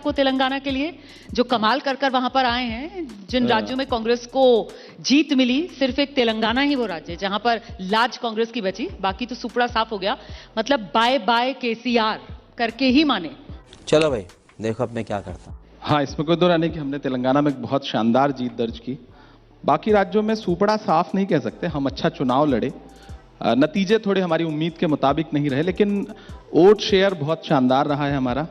आपको तेलंगाना के लिए जो कमाल कर कर वहां पर आए हैं? जिन राज्यों में कांग्रेस को जीत मिली, सिर्फ एक तेलंगाना ही वो राज्य है जहां पर लाज कांग्रेस की बची, बाकी तो सुपड़ा साफ हो गया। मतलब बाय बाय केसीआर करके ही माने। चलो भाई देखो अब मैं क्या करता हूं। हाँ, इसमें कोई दो राय नहीं कि हमने तेलंगाना में एक बहुत शानदार जीत दर्ज की। बाकी राज्यों में सुपड़ा साफ नहीं कह सकते, हम अच्छा चुनाव लड़े, नतीजे थोड़े हमारी उम्मीद के मुताबिक नहीं रहे, लेकिन वोट शेयर बहुत शानदार रहा है हमारा।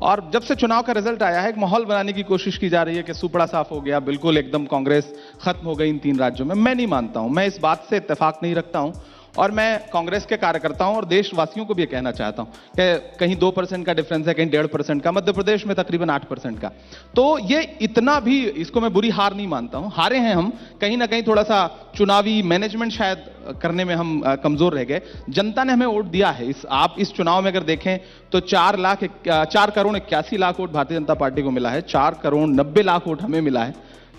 और जब से चुनाव का रिजल्ट आया है, एक माहौल बनाने की कोशिश की जा रही है कि सुपड़ा साफ हो गया, बिल्कुल एकदम कांग्रेस खत्म हो गई इन 3 राज्यों में। मैं नहीं मानता हूं, मैं इस बात से इत्तेफाक नहीं रखता हूं। और मैं कांग्रेस के कार्यकर्ताओं और देशवासियों को भी ये कहना चाहता हूं कि कहीं 2% का डिफरेंस है, कहीं 1.5% का, मध्य प्रदेश में तकरीबन 8% का। तो ये इतना भी, इसको मैं बुरी हार नहीं मानता हूं। हारे हैं हम, कहीं ना कहीं थोड़ा सा चुनावी मैनेजमेंट शायद करने में हम कमजोर रह गए। जनता ने हमें वोट दिया है। आप इस चुनाव में अगर देखें तो 4 करोड़ 81 लाख वोट भारतीय जनता पार्टी को मिला है, 4 करोड़ 90 लाख वोट हमें मिला है।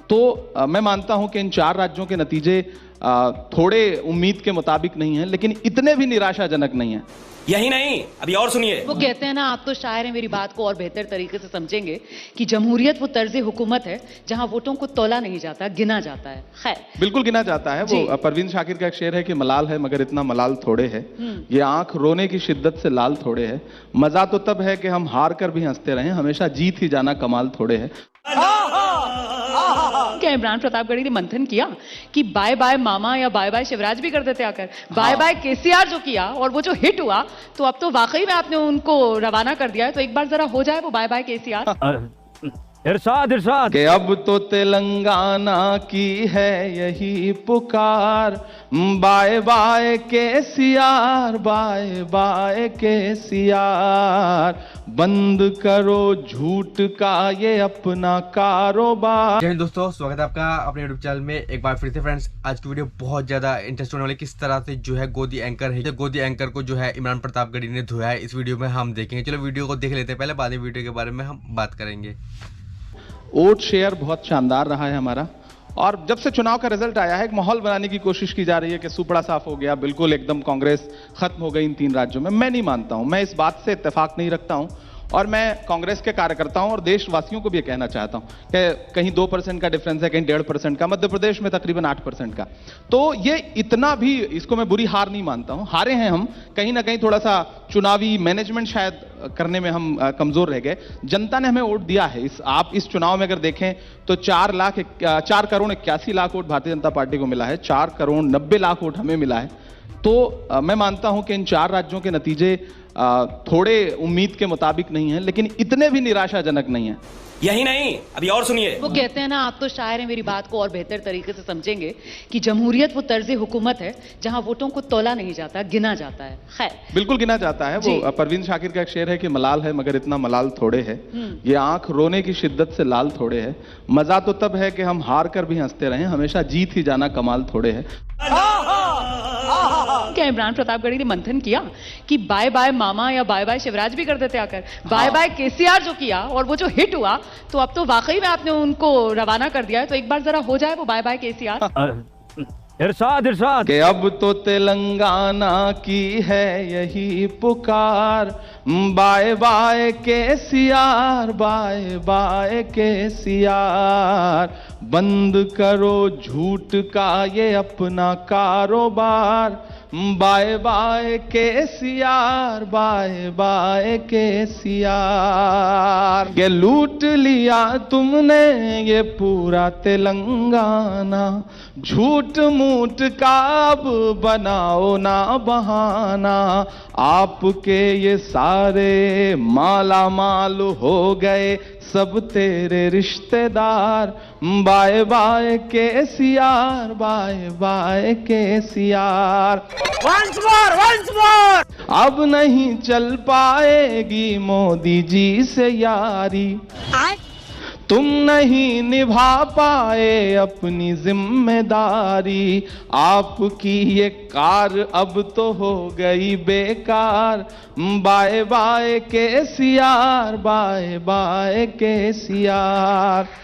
तो मैं मानता हूं कि इन 4 राज्यों के नतीजे थोड़े उम्मीद के मुताबिक नहीं है, लेकिन इतने भी निराशाजनक नहीं है। यही नहीं, अभी और सुनिए। वो कहते हैं ना, आप तो शायर हैं, मेरी बात को और बेहतर तरीके से समझेंगे कि जमहूरियत वो तर्ज हुकूमत है जहां वोटों को तोला नहीं जाता, गिना जाता है। खैर, बिल्कुल गिना जाता है। वो परवीन शाकिर का एक शेर है कि मलाल है मगर इतना मलाल थोड़े है, ये आंख रोने की शिद्दत से लाल थोड़े है। मजा तो तब है कि हम हार कर भी हंसते रहें, हमेशा जीत ही जाना कमाल थोड़े है। क्या इमरान प्रतापगढ़ी ने मंथन किया कि बाय बाय मामा या बाय बाय शिवराज भी कर देते आकर? बाय बाय केसीआर जो किया और वो जो हिट हुआ, तो अब तो वाकई में आपने उनको रवाना कर दिया है। तो एक बार जरा हो जाए वो बाय बाय केसीआर। इरशाद इरशाद कि अब तो तेलंगाना की है यही पुकार, bye bye KCR, bye bye KCR, बंद करो झूठ का ये अपना कारोबार। जय हिंद दोस्तों, स्वागत है आपका अपने यूट्यूब चैनल में एक बार फिर से। फ्रेंड्स, आज की वीडियो बहुत ज्यादा इंटरेस्ट होने वाली। किस तरह से जो है गोदी एंकर है, गोदी एंकर को जो है इमरान प्रतापगढ़ी ने धोया है, इस वीडियो में हम देखेंगे। चलो वीडियो को देख लेते हैं, पहले बाद में वीडियो के बारे में हम बात करेंगे। वोट शेयर बहुत शानदार रहा है हमारा। और जब से चुनाव का रिजल्ट आया है, एक माहौल बनाने की कोशिश की जा रही है कि सुपड़ा साफ हो गया, बिल्कुल एकदम कांग्रेस खत्म हो गई इन 3 राज्यों में। मैं नहीं मानता हूं, मैं इस बात से इत्तेफाक नहीं रखता हूं। और मैं कांग्रेस के कार्यकर्ताओं और देशवासियों को भी कहना चाहता हूं कि कहीं 2% का डिफरेंस है, कहीं 1.5% का, मध्य प्रदेश में तकरीबन 8% का। तो ये इतना भी, इसको मैं बुरी हार नहीं मानता हूं। हारे हैं हम, कहीं ना कहीं थोड़ा सा चुनावी मैनेजमेंट शायद करने में हम कमजोर रह गए। जनता ने हमें वोट दिया है। आप इस चुनाव में अगर देखें तो 4 करोड़ 81 लाख वोट भारतीय जनता पार्टी को मिला है, 4 करोड़ 90 लाख वोट हमें मिला है। तो मैं मानता हूं कि इन 4 राज्यों के नतीजे थोड़े उम्मीद के मुताबिक नहीं है, लेकिन इतने भी निराशाजनक नहीं है। यही नहीं, अभी और सुनिए। वो कहते हैं ना, आप तो शायर हैं, मेरी बात को और बेहतर तरीके से समझेंगे कि जमहूरियत वो तर्ज हुकूमत है जहां वोटों को तोला नहीं जाता, गिना जाता है। खैर, बिल्कुल गिना जाता है। वो परवीन शाकिर का एक शेर है कि मलाल है मगर इतना मलाल थोड़े है, ये आंख रोने की शिद्दत से लाल थोड़े है। मजा तो तब है कि हम हार कर भी हंसते रहें, हमेशा जीत ही जाना कमाल थोड़े है। क्या इमरान प्रतापगढ़ी ने मंथन किया कि बाय बाय मामा या बाय बाय शिवराज भी कर देते आकर? बाय बाय केसीआर जो किया और वो जो हिट हुआ, तो अब तो वाकई में आपने उनको रवाना कर दिया है। तो एक बार जरा हो जाए वो बाय बाय केसीआर। इरशाद इरशाद कि अब तो तेलंगाना की है यही पुकार, bye bye KCR, bye bye KCR, बंद करो झूठ का ये अपना कारोबार, bye bye KCR, bye bye KCR. ये लूट लिया तुमने ये पूरा तेलंगाना, झूठ मूठ का अब बनाओ ना बहाना, आपके ये सारे माला माल हो गए सब तेरे रिश्तेदार, bye bye KCR, bye bye KCR. Once more अब नहीं चल पाएगी मोदी जी से यारी, तुम नहीं निभा पाए अपनी जिम्मेदारी, आपकी ये कार अब तो हो गई बेकार, bye bye KCR, bye bye KCR.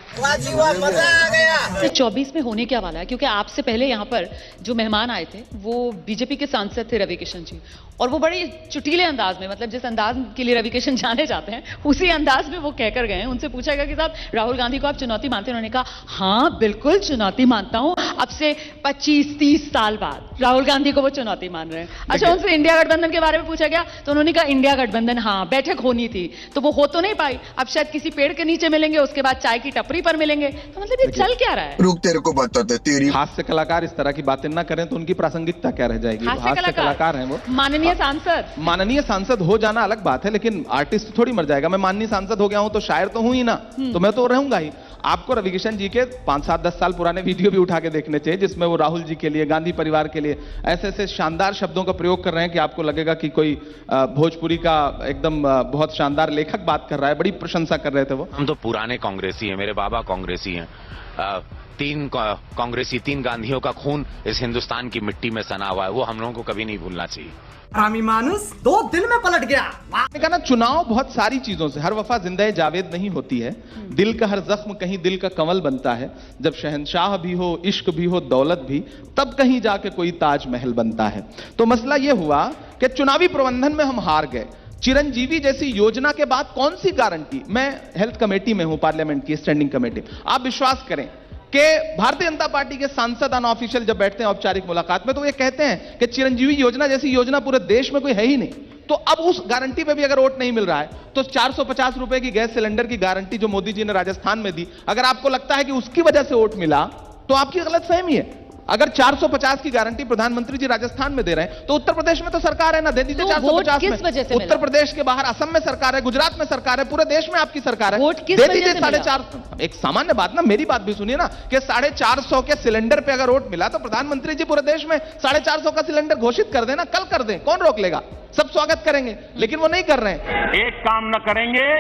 24 में होने क्या वाला है, क्योंकि आपसे पहले यहाँ पर जो मेहमान आए थे वो बीजेपी के सांसद थे रवि किशन जी, और वो बड़े चुटीले अंदाज में, मतलब जिस अंदाज के लिए रवि किशन जाने जाते हैं उसी अंदाज में वो कहकर गए हैं। उनसे पूछा गया कि साहब राहुल गांधी को आप चुनौती मानते हैं? उन्होंने कहा हाँ बिल्कुल चुनौती मानता हूं, अब से 25-30 साल बाद राहुल गांधी को वो चुनौती मान रहे हैं। अच्छा, उनसे इंडिया गठबंधन के बारे में पूछा गया तो उन्होंने कहा इंडिया गठबंधन हाँ बैठक होनी थी तो वो हो तो नहीं पाई, अब शायद किसी पेड़ के नीचे मिलेंगे, उसके बाद चाय की टपरी पर मिलेंगे। तो मतलब ये चल क्या रहा है? रुक तेरे को बताते तेरी। हास्य कलाकार इस तरह की बातें ना करें तो उनकी प्रासंगिकता क्या रह जाएगी? हास्य कलाकार हैं वो। माननीय सांसद हो जाना अलग बात है, लेकिन आर्टिस्ट थोड़ी मर जाएगा। मैं माननीय सांसद हो गया हूं तो शायर तो हूं ही ना, तो मैं तो रहूंगा ही। आपको रवि किशन जी के 5-7-10 साल पुराने वीडियो भी उठा के देखने चाहिए जिसमें वो राहुल जी के लिए, गांधी परिवार के लिए ऐसे ऐसे शानदार शब्दों का प्रयोग कर रहे हैं कि आपको लगेगा कि कोई भोजपुरी का एकदम बहुत शानदार लेखक बात कर रहा है। बड़ी प्रशंसा कर रहे थे वो। हम तो पुराने कांग्रेसी हैं, मेरे बाबा कांग्रेसी हैं। 3 कांग्रेसी, 3 गांधियों का खून इस हिंदुस्तान की मिट्टी में सना हुआ है, वो हम लोगों को कभी नहीं भूलना चाहिए। हरामी मानुस 2 दिन में पलट गया। मैंने कहा ना, चुनाव बहुत सारी चीजों से, हर वफा जिंदा जावेद नहीं होती है। दिल का हर जख्म कहीं दिल का कंवल बनता है। जब शहंशाह भी हो, इश्क भी हो, दौलत भी, तब कहीं जाके कोई ताजमहल बनता है। तो मसला यह हुआ कि चुनावी प्रबंधन में हम हार गए। चिरंजीवी जैसी योजना के बाद कौन सी गारंटी? मैं हेल्थ कमेटी में हूं, पार्लियामेंट की स्टैंडिंग कमेटी। आप विश्वास करें कि भारतीय जनता पार्टी के सांसद अनऑफिशियल जब बैठते हैं औपचारिक मुलाकात में तो ये कहते हैं कि चिरंजीवी योजना जैसी योजना पूरे देश में कोई है ही नहीं। तो अब उस गारंटी पे भी अगर वोट नहीं मिल रहा है तो 450 रुपए की गैस सिलेंडर की गारंटी जो मोदी जी ने राजस्थान में दी, अगर आपको लगता है कि उसकी वजह से वोट मिला तो आपकी गलतफहमी है। अगर 450 की गारंटी प्रधानमंत्री जी राजस्थान में दे रहे हैं तो उत्तर प्रदेश में तो सरकार है ना, दे दीजिए 450 में। उत्तर प्रदेश के बाहर असम में सरकार है, गुजरात में सरकार है, पूरे देश में आपकी सरकार है, दे दीजिए 450। एक सामान्य बात ना, मेरी बात भी सुनिए ना, कि 450 के सिलेंडर पे अगर वोट मिला तो प्रधानमंत्री जी पूरे देश में 450 का सिलेंडर घोषित कर देना, कल कर दें, कौन रोक लेगा? सब स्वागत करेंगे, लेकिन वो नहीं कर रहे हैं। एक काम न करेंगे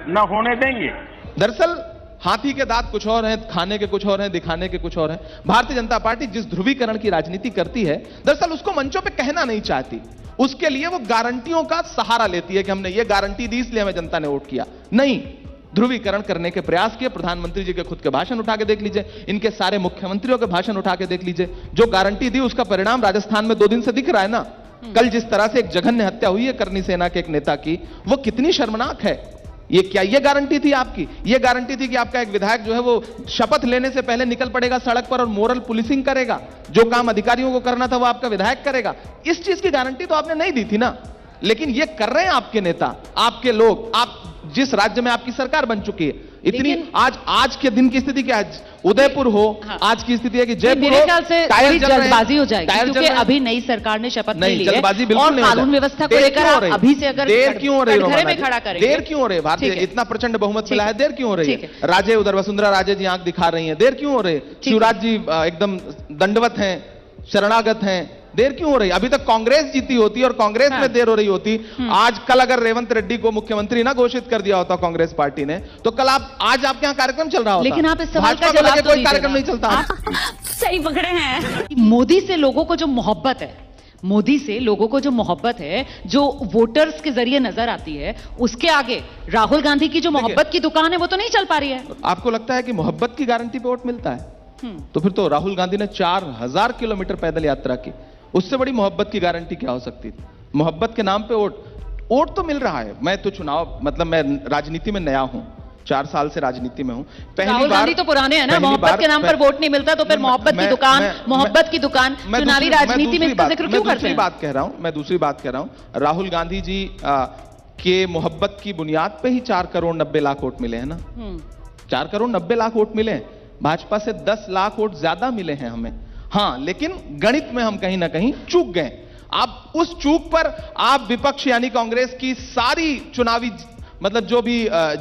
न होने देंगे। दरअसल हाथी के दांत कुछ और हैं, खाने के कुछ और हैं, दिखाने के कुछ और हैं। भारतीय जनता पार्टी जिस ध्रुवीकरण की राजनीति करती है, दरअसल उसको मंचों पे कहना नहीं चाहती। उसके लिए वो गारंटियों का सहारा लेती है कि हमने ये गारंटी दी इसलिए हमें जनता ने वोट किया। नहीं, ध्रुवीकरण करने के प्रयास किए। प्रधानमंत्री जी के खुद के भाषण उठा के देख लीजिए, इनके सारे मुख्यमंत्रियों के भाषण उठा के देख लीजिए। जो गारंटी दी उसका परिणाम राजस्थान में 2 दिन से दिख रहा है ना। कल जिस तरह से एक जघन्य हत्या हुई है करनी सेना के एक नेता की, वो कितनी शर्मनाक है। ये क्या ये गारंटी थी आपकी? ये गारंटी थी कि आपका एक विधायक जो है वो शपथ लेने से पहले निकल पड़ेगा सड़क पर और मोरल पुलिसिंग करेगा, जो काम अधिकारियों को करना था वो आपका विधायक करेगा। इस चीज की गारंटी तो आपने नहीं दी थी ना। लेकिन ये कर रहे हैं आपके नेता, आपके लोग, आप जिस राज्य में आपकी सरकार बन चुकी है। इतनी आज के दिन की स्थिति क्या है? उदयपुर हो, हाँ। आज की स्थिति है कि जयपुर मेरे ख्याल से जल्दबाजी हो जाएगी, क्योंकि अभी नई सरकार ने शपथ ले ली है और कानून व्यवस्था को लेकर अभी से अगर देर क्यों हो रही है? में खड़ा करेंगे, देर क्यों हो रही है? भारतीय इतना प्रचंड बहुमत मिला है, देर क्यों हो रही है? राजे उधर वसुंधरा राजे जी आंख दिखा रही है, देर क्यों हो रही है? शिवराज जी एकदम दंडवत हैं, शरणागत हैं, देर क्यों हो रही? अभी तक कांग्रेस जीती होती और कांग्रेस में देर हो रही होती। आज कल अगर रेवंत रेड्डी को मुख्यमंत्री ना घोषित कर दिया होता कांग्रेस पार्टी ने, तो कल आज आपके यहाँ कार्यक्रम चल रहा होता। लेकिन आप इस सवाल का जवाब कोई कार्यक्रम नहीं चलता। सही पकड़े हैं। मोदी से लोगों को जो मोहब्बत है, मोदी से लोगों को जो मोहब्बत है, जो वोटर्स के जरिए नजर आती है, उसके आगे राहुल गांधी की जो मोहब्बत की दुकान है वो तो नहीं चल पा रही है। आपको लगता है कि मोहब्बत की गारंटी पे वोट मिलता है? तो फिर तो राहुल गांधी ने 4000 किलोमीटर पैदल यात्रा की, उससे बड़ी मोहब्बत की गारंटी क्या हो सकती थी? मोहब्बत के नाम पे वोट तो मिल रहा है। मैं तो चुनाव, मतलब मैं राजनीति में नया हूं, 4 साल से राजनीति में हूं। राहुल गांधी तो पुराने हैं ना। मोहब्बत के नाम पर वोट नहीं मिलता तो फिर मोहब्बत की दुकान चुनावी राजनीति में इसका जिक्र क्यों करते हैं? मैं दूसरी बात कह रहा हूं। राहुल गांधी जी के मोहब्बत की बुनियाद पे ही 4 करोड़ 90 लाख वोट मिले हैं ना। 4 करोड़ 90 लाख वोट मिले हैं, भाजपा से 10 लाख वोट ज्यादा मिले हैं हमें। हाँ, लेकिन गणित में हम कहीं ना कहीं चूक गए। आप उस चूक पर आप विपक्ष यानी कांग्रेस की सारी चुनावी मतलब जो भी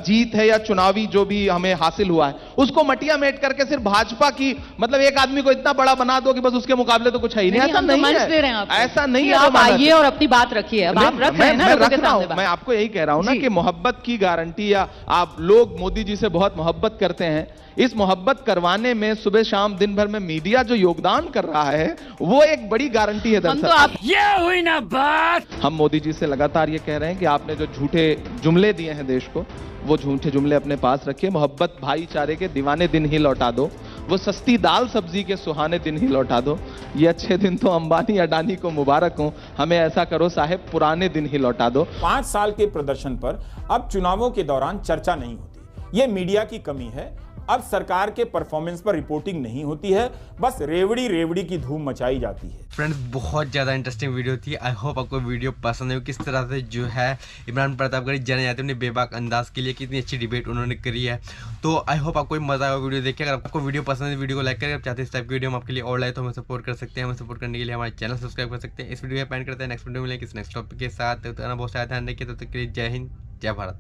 जीत है या चुनावी जो भी हमें हासिल हुआ है उसको मटिया मेट करके सिर्फ भाजपा की, मतलब एक आदमी को इतना बड़ा बना दो कि बस उसके मुकाबले तो कुछ है ही नहीं। ऐसा नहीं है, ऐसा नहीं है। आप आइए और अपनी बात रखिए। अब आप रख रहे हैं ना लोगों के सामने बात। मैं आपको यही कह रहा हूं ना कि मोहब्बत की गारंटी, या आप लोग मोदी जी से बहुत मोहब्बत करते हैं, इस मोहब्बत करवाने में सुबह शाम दिन भर में मीडिया जो योगदान कर रहा है वो एक बड़ी गारंटी है। दरअसल आप ये हुई ना बात। हम मोदी जी से लगातार ये कह रहे हैं कि आपने जो झूठे जुमले दिए हैं देश को, वो झूठे जुमले अपने पास रखिए। मोहब्बत भाईचारे के दीवाने दिन ही लौटा दो, वो सस्ती दाल सब्जी के सुहाने दिन ही लौटा दो। ये अच्छे दिन तो अंबानी अडानी को मुबारक हो, हमें ऐसा करो साहेब पुराने दिन ही लौटा दो। 5 साल के प्रदर्शन पर अब चुनावों के दौरान चर्चा नहीं होती, ये मीडिया की कमी है। अब सरकार के परफॉर्मेंस पर रिपोर्टिंग नहीं होती है, बस रेवड़ी की धूम मचाई जाती है। फ्रेंड्स, बहुत ज़्यादा इंटरेस्टिंग वीडियो थी। आई होप आपको वीडियो पसंद है। किस तरह से जो है इमरान प्रतापगढ़ी जाने जाते हैं अपने बेबाक अंदाज के लिए, कितनी अच्छी डिबेट उन्होंने करी है। तो आई होप आपको मजा आएगा वीडियो देख के। अगर आपको वीडियो पसंद है वीडियो को लाइक करें। आप चाहते हैं इस टाइप की वीडियो हम आपके लिए और लाए तो हमें सपोर्ट कर सकते हैं। हमें सपोर्ट करने के लिए हमारे चैनल सब्सक्राइब कर सकते हैं। इस वीडियो में पेंड करते हैं, नेक्स्ट वीडियो में किसी नेक्स्ट टॉपिक के साथ। तो बहुत सारा ध्यान रखिए। तब तक के लिए जय हिंद, जय भारत।